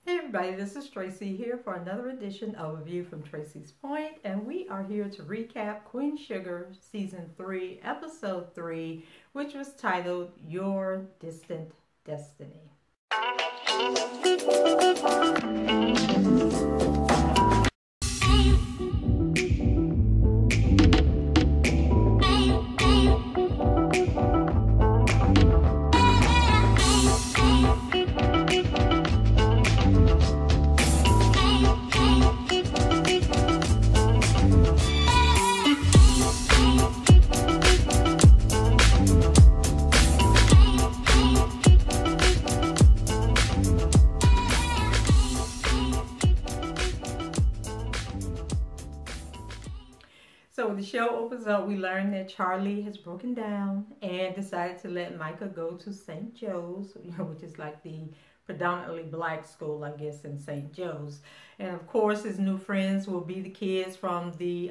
Hey everybody, this is Tracy here for another edition of A View from Tracy's Point, and we are here to recap Queen Sugar Season 3, Episode 3, which was titled Your Distant Destiny. So when the show opens up, we learn that Charlie has broken down and decided to let Micah go to St. Joe's, which is like the predominantly black school, I guess, in St. Joe's. And of course, his new friends will be the kids from the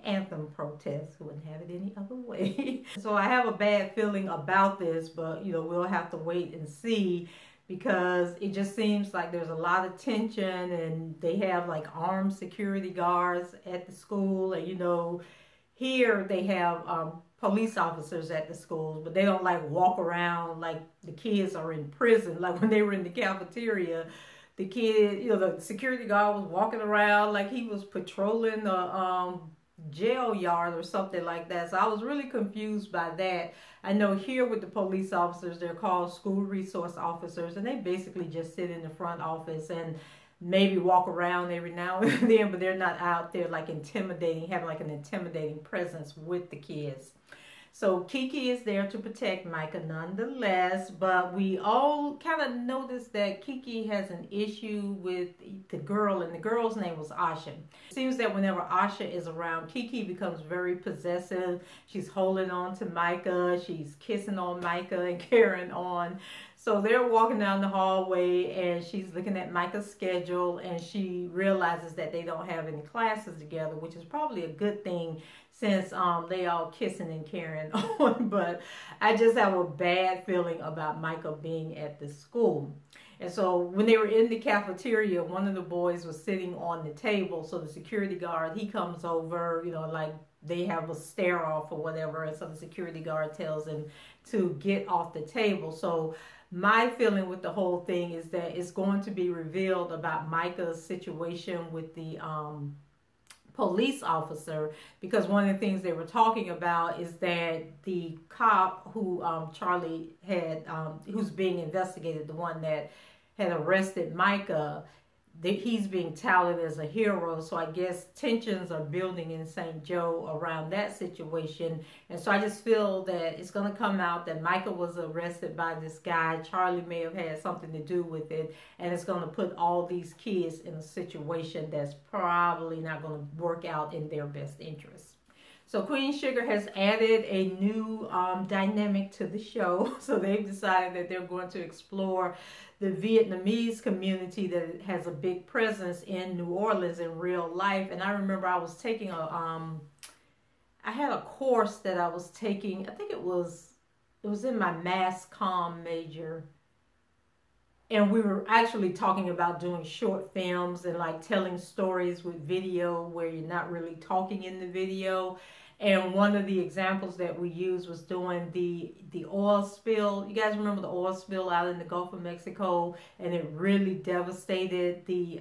anthem protest. Wouldn't have it any other way. So I have a bad feeling about this, but we'll have to wait and see, because it just seems like there's a lot of tension, and they have like armed security guards at the school, and here they have police officers at the schools, but they don't like walk around like the kids are in prison. Like when they were in the cafeteria, the kid, the security guard was walking around like he was patrolling the jail yard or something like that. So I was really confused by that. I know here with the police officers, they're called school resource officers, and they basically just sit in the front office and maybe walk around every now and then, but they're not out there like intimidating, having like an intimidating presence with the kids. So Kiki is there to protect Micah nonetheless, but we all kind of noticed that Kiki has an issue with the girl, and the girl's name was Asha. It seems that whenever Asha is around, Kiki becomes very possessive. She's holding on to Micah, she's kissing on Micah and carrying on. So they're walking down the hallway, and she's looking at Micah's schedule, and she realizes that they don't have any classes together, which is probably a good thing since they all kissing and carrying on. But I just have a bad feeling about Micah being at the school. And so when they were in the cafeteria, one of the boys was sitting on the table. So the security guard, he comes over, like they have a stare off or whatever. And so the security guard tells him to get off the table. So my feeling with the whole thing is that it's going to be revealed about Micah's situation with the police officer, because one of the things they were talking about is that the cop who Charlie had, who's being investigated, the one that had arrested Micah, he's being touted as a hero. So I guess tensions are building in St. Joe around that situation. And so I just feel that it's going to come out that Micah was arrested by this guy. Charlie may have had something to do with it. And it's going to put all these kids in a situation that's probably not going to work out in their best interest. So Queen Sugar has added a new dynamic to the show. So they've decided that they're going to explore the Vietnamese community that has a big presence in New Orleans in real life. And I remember I was taking I had a course that I was taking. I think it was in my mass comm major. And we were actually talking about doing short films and like telling stories with video where you're not really talking in the video. And one of the examples that we used was doing the oil spill. You guys remember the oil spill out in the Gulf of Mexico? And it really devastated the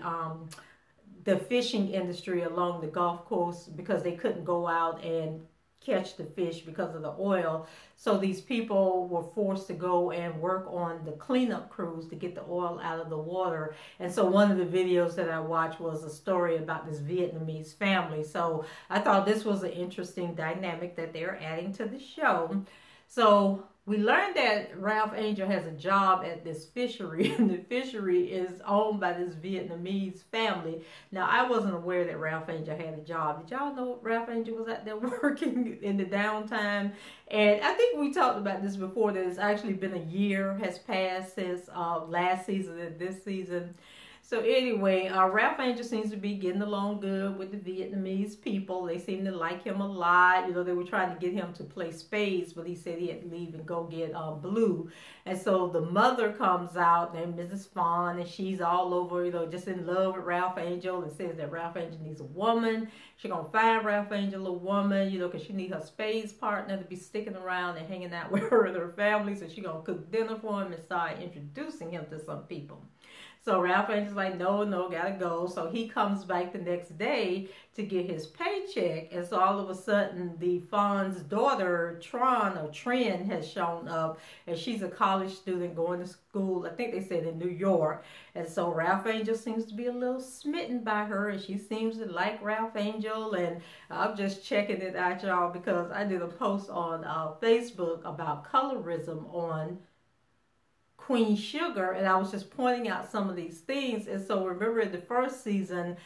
fishing industry along the Gulf Coast, because they couldn't go out and catch the fish because of the oil. So these people were forced to go and work on the cleanup crews to get the oil out of the water. And so one of the videos that I watched was a story about this Vietnamese family. So I thought this was an interesting dynamic that they're adding to the show. So we learned that Ralph Angel has a job at this fishery, and the fishery is owned by this Vietnamese family. Now, I wasn't aware that Ralph Angel had a job. Did y'all know Ralph Angel was out there working in the downtime? And I think we talked about this before, that it's actually been a year has passed since last season and this season. So anyway, Ralph Angel seems to be getting along good with the Vietnamese people. They seem to like him a lot. You know, they were trying to get him to play spades, but he said he had to leave and go get Blue. And so the mother comes out, named Mrs. Fawn, and she's all over, you know, just in love with Ralph Angel, and says that Ralph Angel needs a woman. She's going to find Ralph Angel a woman, you know, because she needs her spades partner to be sticking around and hanging out with her and her family. So she's going to cook dinner for him and start introducing him to some people. So Ralph Angel's like, no, gotta go. So he comes back the next day to get his paycheck. And so all of a sudden, the Fawn's daughter, Trin, has shown up. And she's a college student going to school, I think they said in New York. And so Ralph Angel seems to be a little smitten by her. And she seems to like Ralph Angel. And I'm just checking it out, y'all, because I did a post on Facebook about colorism on Queen Sugar, and I was just pointing out some of these things. And so remember in the first season,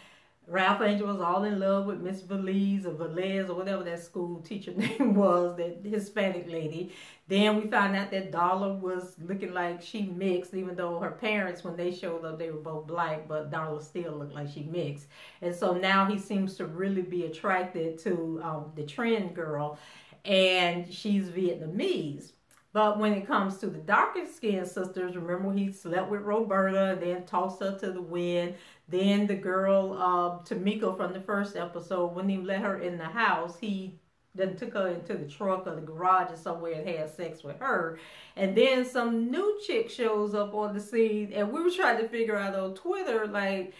Ralph Angel was all in love with Miss Velez or whatever that school teacher name was, that Hispanic lady. Then we found out that Darla was looking like she mixed, even though her parents, when they showed up, they were both black, but Darla still looked like she mixed. And so now he seems to really be attracted to the Trin girl, and she's Vietnamese. But when it comes to the darker skinned sisters, remember he slept with Roberta, then tossed her to the wind. Then the girl, Tamika from the first episode, wouldn't even let her in the house. He then took her into the truck or the garage or somewhere and had sex with her. And then some new chick shows up on the scene, and we were trying to figure out on Twitter, like,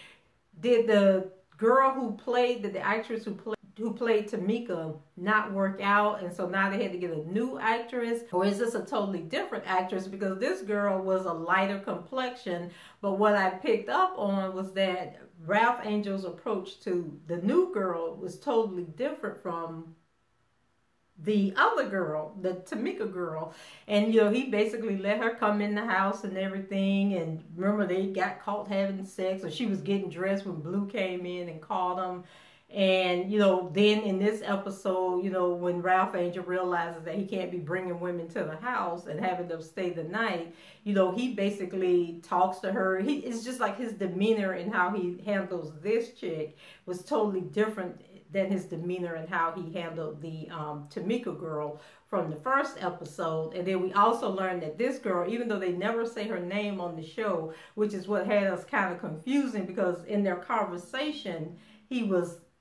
did the girl who played, the actress who played Tamika not work out, and so now they had to get a new actress? Or is this a totally different actress? Because this girl was a lighter complexion, but what I picked up on was that Ralph Angel's approach to the new girl was totally different from the other girl, the Tamika girl. And you know, he basically let her come in the house and everything. And remember, they got caught having sex, or she was getting dressed when Blue came in and caught them. And, you know, then in this episode, you know, when Ralph Angel realizes that he can't be bringing women to the house and having them stay the night, you know, he basically talks to her. It's just like his demeanor and how he handles this chick was totally different than his demeanor and how he handled the Tamika girl from the first episode. And then we also learned that this girl, even though they never say her name on the show, which is what had us kind of confusing, because in their conversation,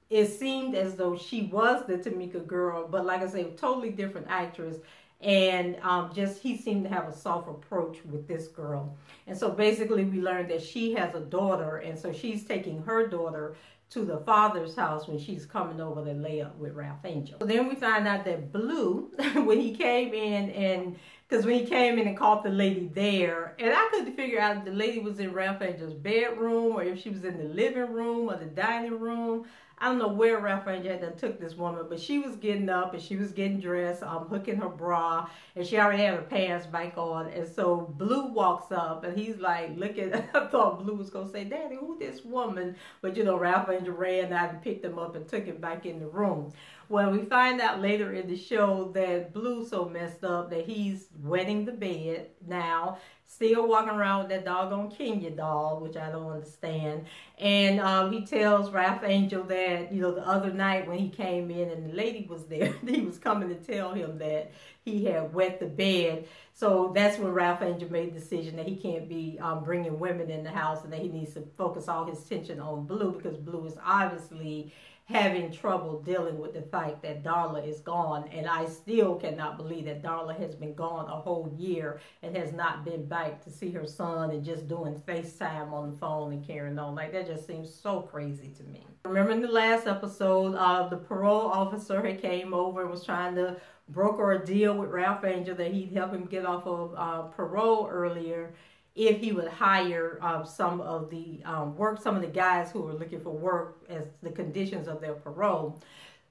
it seemed as though she was the Tamika girl, but like I say, totally different actress. And just he seemed to have a soft approach with this girl. And so basically we learned that she has a daughter, and so she's taking her daughter to the father's house when she's coming over to lay up with Ralph Angel. So then we find out that Blue, when he came in, because when he came in and caught the lady there, and I couldn't figure out if the lady was in Ralph Angel's bedroom or if she was in the living room or the dining room. I don't know where Ralph Angel had took this woman, but she was getting up and she was getting dressed, hooking her bra, and she already had her pants back on. And so Blue walks up and he's like, look at, I thought Blue was going to say, Daddy, who this woman? But you know, Ralph Angel ran out and picked him up and took him back in the room. Well, we find out later in the show that Blue's so messed up that he's wetting the bed now, still walking around with that doggone Kenya doll, which I don't understand. And he tells Ralph Angel that, you know, the other night when he came in and the lady was there, he was coming to tell him that he had wet the bed. So that's when Ralph Angel made the decision that he can't be bringing women in the house, and that he needs to focus all his attention on Blue, because Blue is obviously having trouble dealing with the fact that Darla is gone. And I still cannot believe that Darla has been gone a whole year and has not been back to see her son and just doing FaceTime on the phone and carrying on. Like, that just seems so crazy to me. Remember in the last episode, the parole officer had came over and was trying to broker a deal with Ralph Angel that he'd help him get off of parole earlier if he would hire some of the guys who were looking for work as the conditions of their parole.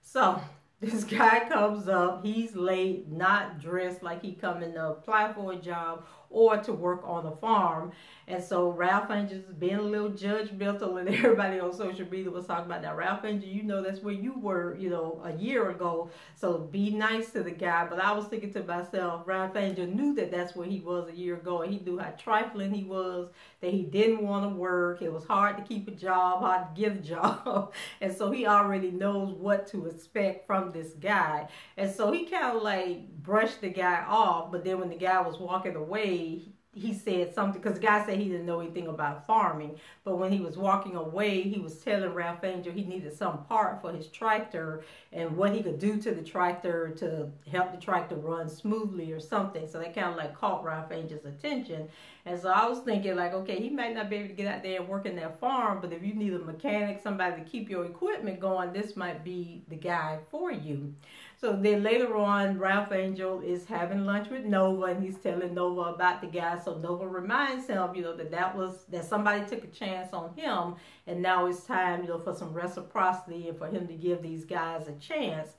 So this guy comes up, he's late, not dressed like he coming to apply for a job or to work on a farm. And so Ralph Angel is being a little judgmental, and everybody on social media was talking about that. Ralph Angel, you know that's where you were, you know, a year ago. So be nice to the guy. But I was thinking to myself, Ralph Angel knew that that's where he was a year ago, and he knew how trifling he was, that he didn't want to work. It was hard to keep a job, hard to get a job. And so he already knows what to expect from this guy. And so he kind of like brushed the guy off. But then when the guy was walking away, he said something, because the guy said he didn't know anything about farming. But when he was walking away, he was telling Ralph Angel he needed some part for his tractor and what he could do to the tractor to help the tractor run smoothly or something. So that kind of like caught Ralph Angel's attention. And so I was thinking like, okay, he might not be able to get out there and work in that farm, but if you need a mechanic, somebody to keep your equipment going, this might be the guy for you. So then later on, Ralph Angel is having lunch with Nova, and he's telling Nova about the guy. So Nova reminds him, you know, that somebody took a chance on him, and now it's time, you know, for some reciprocity and for him to give these guys a chance.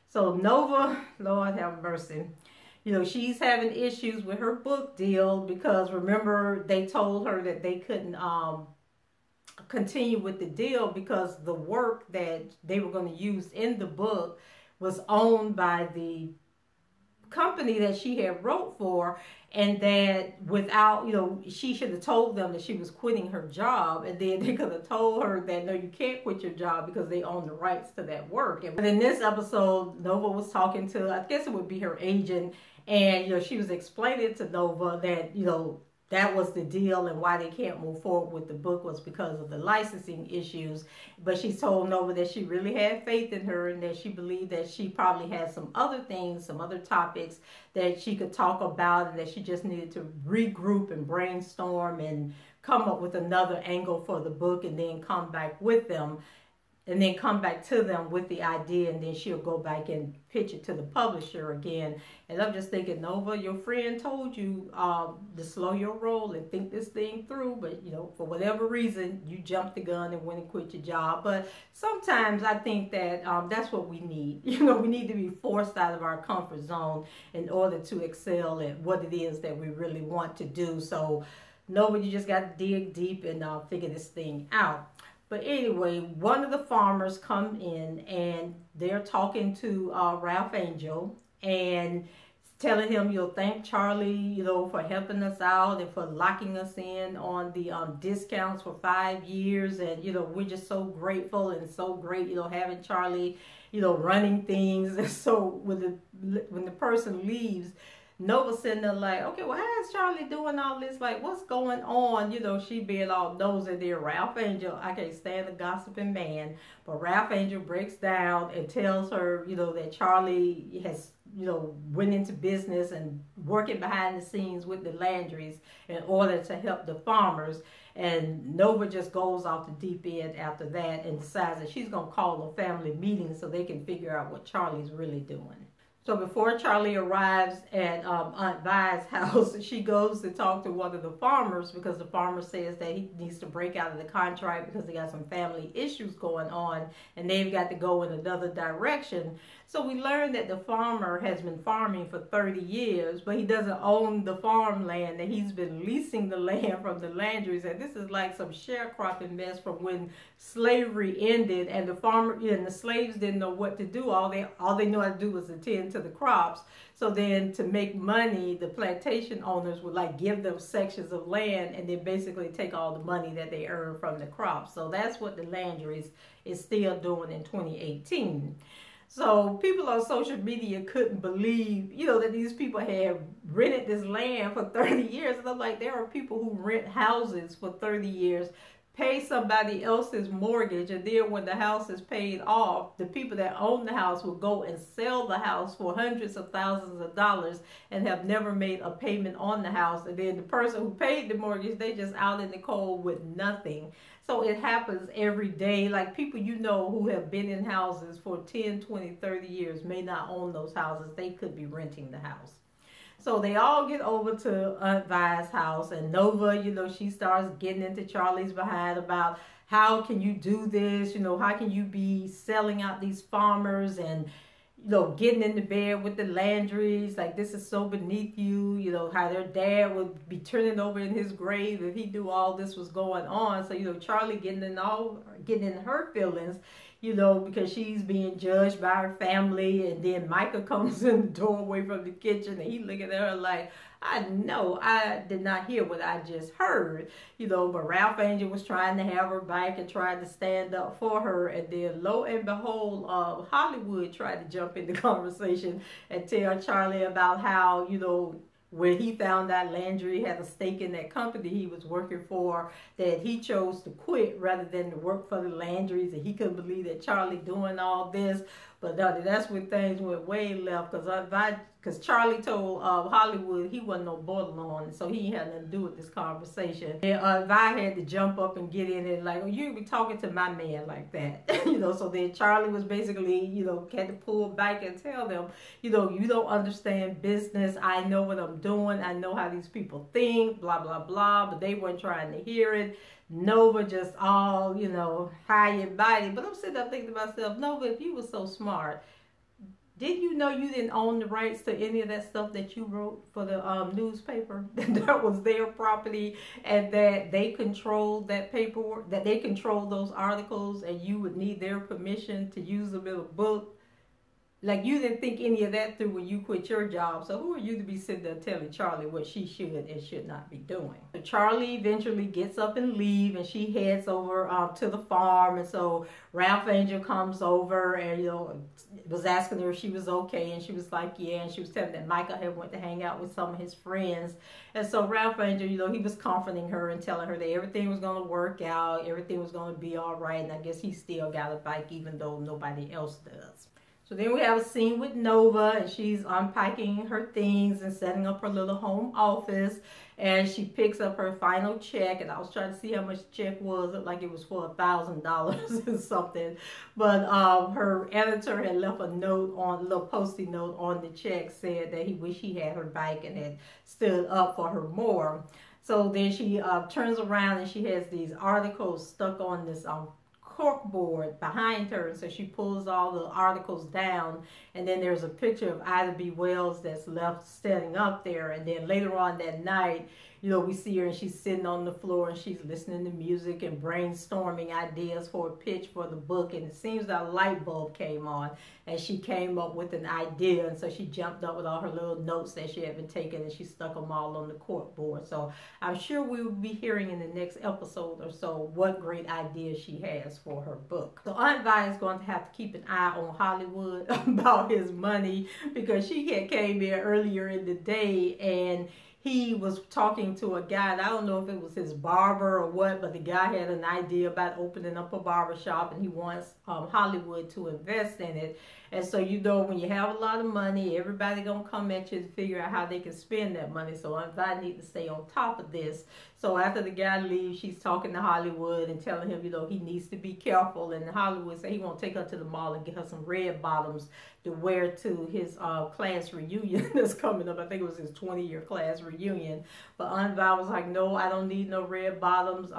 So Nova, Lord have mercy, you know, she's having issues with her book deal, because remember they told her that they couldn't continue with the deal because the work that they were going to use in the book was owned by the company that she had wrote for, and that without, you know, she should have told them that she was quitting her job, and then they could have told her that no, you can't quit your job because they own the rights to that work. And in this episode, Nova was talking to, I guess it would be her agent, and you know, she was explaining to Nova that, you know, that was the deal, and why they can't move forward with the book was because of the licensing issues. But she told Nova that she really had faith in her, and that she believed that she probably had some other things, some other topics that she could talk about, and that she just needed to regroup and brainstorm and come up with another angle for the book, and then come back with them. And then come back to them with the idea, and then she'll go back and pitch it to the publisher again. And I'm just thinking, Nova, your friend told you to slow your roll and think this thing through, but you know, for whatever reason, you jumped the gun and went and quit your job. But sometimes I think that that's what we need. You know, we need to be forced out of our comfort zone in order to excel at what it is that we really want to do. So Nova, you just got to dig deep and figure this thing out. But anyway, one of the farmers come in, and they're talking to Ralph Angel and telling him, you'll thank Charlie, you know, for helping us out and for locking us in on the discounts for 5 years. And, you know, we're just so grateful and so great, you know, having Charlie, you know, running things. And so when the person leaves, Nova's sitting there like, okay, well, how is Charlie doing all this? Like, what's going on? You know, she being all nosy there. Ralph Angel, I can't stand the gossiping man, but Ralph Angel breaks down and tells her, you know, that Charlie has, you know, went into business and working behind the scenes with the Landrys in order to help the farmers. And Nova just goes off the deep end after that and decides that she's going to call a family meeting so they can figure out what Charlie's really doing. So before Charlie arrives at Aunt Vi's house, she goes to talk to one of the farmers, because the farmer says that he needs to break out of the contract because they got some family issues going on and they've got to go in another direction. So we learned that the farmer has been farming for 30 years, but he doesn't own the farmland, and he's been leasing the land from the Landrys. And this is like some sharecropping mess from when slavery ended, and the farmer and the slaves didn't know what to do. All they knew how to do was attend to the crops. So then to make money, the plantation owners would like give them sections of land and then basically take all the money that they earned from the crops. So that's what the Landrys is still doing in 2018. So people on social media couldn't believe, you know, that these people had rented this land for 30 years. And I'm like, there are people who rent houses for 30 years, pay somebody else's mortgage, and then when the house is paid off, the people that own the house will go and sell the house for hundreds of thousands of dollars and have never made a payment on the house. And then the person who paid the mortgage, they just out in the cold with nothing. So it happens every day. Like people you know who have been in houses for 10, 20, 30 years may not own those houses. They could be renting the house. So they all get over to Aunt Vi's house, and Nova, you know, she starts getting into Charlie's behind about how can you do this? You know, how can you be selling out these farmers? And, you know, getting in the bed with the Landrys, like this is so beneath you, you know, how their dad would be turning over in his grave if he knew all this was going on. So, you know, Charlie getting in her feelings, you know, because she's being judged by her family, and then Micah comes in the doorway from the kitchen and he looking at her like, I know I did not hear what I just heard, you know, but Ralph Angel was trying to have her back and tried to stand up for her, and then lo and behold, Hollywood tried to jump in the conversation and tell Charlie about how, you know, when he found out Landry had a stake in that company he was working for, that he chose to quit rather than to work for the Landrys, and he couldn't believe that Charlie doing all this. But that's when things went way left, because Charlie told Hollywood he wasn't no borderline, so he had nothing to do with this conversation. And Vi had to jump up and get in and like, oh, you be talking to my man like that, you know. So then Charlie was basically, you know, had to pull back and tell them, you know, you don't understand business. I know what I'm doing. I know how these people think, blah, blah, blah. But they weren't trying to hear it. Nova just all, you know, high and mighty. But I'm sitting there thinking to myself, Nova, if you were so smart, did you know you didn't own the rights to any of that stuff that you wrote for the newspaper? That was their property, and that they controlled that paperwork, that they controlled those articles, and you would need their permission to use them in a book? Like, you didn't think any of that through when you quit your job. So who are you to be sitting there telling Charlie what she should and should not be doing? So Charlie eventually gets up and leaves, and she heads over to the farm. And so Ralph Angel comes over and, you know, was asking her if she was okay. And she was like, yeah. And she was telling that Micah had went to hang out with some of his friends. And so Ralph Angel, you know, he was comforting her and telling her that everything was going to work out. Everything was going to be all right. And I guess he still got a bike even though nobody else does. So then we have a scene with Nova, and she's unpacking her things and setting up her little home office, and she picks up her final check, and I was trying to see how much the check was. It looked like it was for $1,000 or something, but her editor had left a note on, a little post-it note on the check, said that he wished he had her back and had stood up for her more. So then she turns around and she has these articles stuck on this corkboard behind her, and so she pulls all the articles down, and then there's a picture of Ida B. Wells that's left standing up there. And then later on that night, you know, we see her and she's sitting on the floor and she's listening to music and brainstorming ideas for a pitch for the book, and it seems that a light bulb came on and she came up with an idea, and so she jumped up with all her little notes that she had been taking and she stuck them all on the corkboard. So I'm sure we will be hearing in the next episode or so what great ideas she has for her book. So Aunt Vi is going to have to keep an eye on Hollywood about his money, because she had came in earlier in the day and he was talking to a guy, and I don't know if it was his barber or what, but the guy had an idea about opening up a barber shop, and he wants Hollywood to invest in it. And so, you know, when you have a lot of money, everybody gonna come at you to figure out how they can spend that money. So I need to stay on top of this. So after the guy leaves, she's talking to Hollywood and telling him, you know, he needs to be careful. And Hollywood said he won't take her to the mall and get her some red bottoms to wear to his class reunion that's coming up. I think it was his 20-year class reunion. But Aunt Vi was like, no, I don't need no red bottoms.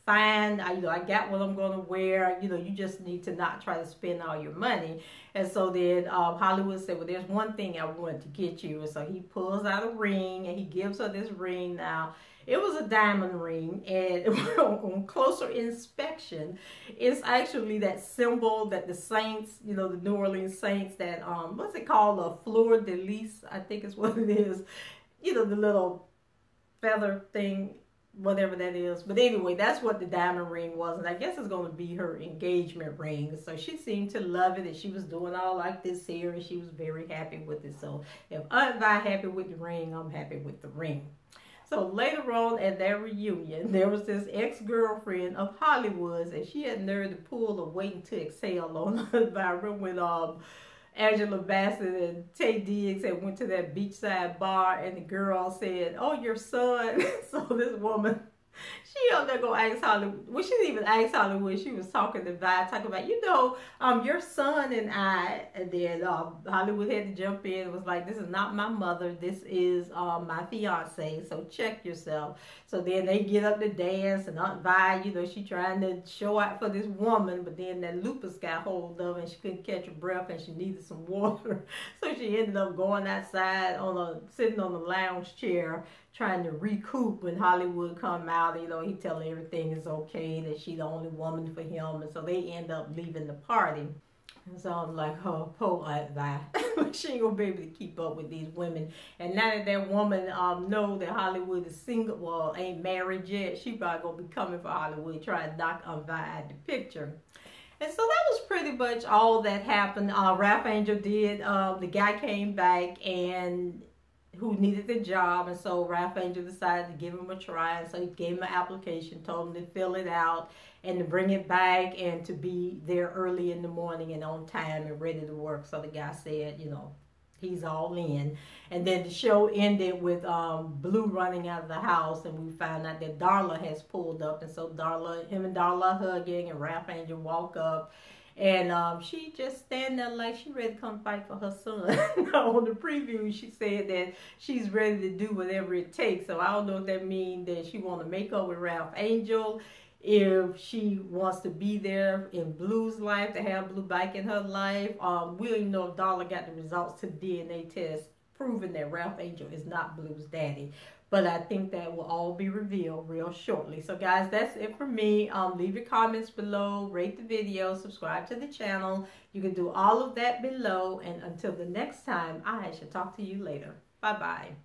Fine, I got what I'm going to wear. You know, you just need to not try to spend all your money. And so then Hollywood said, well, there's one thing I wanted to get you. And so he pulls out a ring and he gives her this ring. Now, it was a diamond ring, and on closer inspection, it's actually that symbol that the Saints, you know, the New Orleans Saints, that, what's it called? A fleur de lis, I think is what it is. You know, the little feather thing, whatever that is. But anyway, that's what the diamond ring was, and I guess it's going to be her engagement ring. So she seemed to love it, and she was doing all like this here, and she was very happy with it. So if Aunt Vi happy with the ring, I'm happy with the ring. So later on at their reunion, there was this ex-girlfriend of Hollywood's, and she had nerve to pull a Waiting to Exhale on Aunt Vi. When Angela Bassett and Taye Diggs had went to that beachside bar, and the girl said, oh, your son. So this woman She up there go ask Hollywood. Well, she didn't even ask Hollywood. She was talking to Vi, talking about, your son and I. And then Hollywood had to jump in and was like, this is not my mother. This is my fiance. So check yourself. So then they get up to dance, and Aunt Vi, she trying to show out for this woman, but then that lupus got hold of her and she couldn't catch her breath and she needed some water. So she ended up going outside sitting on the lounge chair, trying to recoup when Hollywood come out. He tell her everything is okay, that she the only woman for him, and so they end up leaving the party. And so I'm like, oh, poor Aunt Vi. She ain't gonna be able to keep up with these women. And now that that woman know that Hollywood is single, well, ain't married yet, she probably gonna be coming for Hollywood, trying to knock Aunt Vi out the picture. And so that was pretty much all that happened. Ralph Angel did, the guy came back and who needed the job, and so Ralph Angel decided to give him a try. And so he gave him an application, told him to fill it out and to bring it back and to be there early in the morning and on time and ready to work. So the guy said, he's all in. And then the show ended with Blue running out of the house, and we found out that Darla has pulled up. And so him and Darla hugging, and Ralph Angel walk up. And she just stand there like she ready to come fight for her son. On the preview, she said that she's ready to do whatever it takes. So I don't know if that means that she want to make up with Ralph Angel, if she wants to be there in Blue's life, to have Blue back in her life. We don't even know if Darla got the results to the DNA test proving that Ralph Angel is not Blue's daddy. But I think that will all be revealed real shortly. So guys, that's it for me. Leave your comments below, rate the video, subscribe to the channel. You can do all of that below. And until the next time, I shall talk to you later. Bye-bye.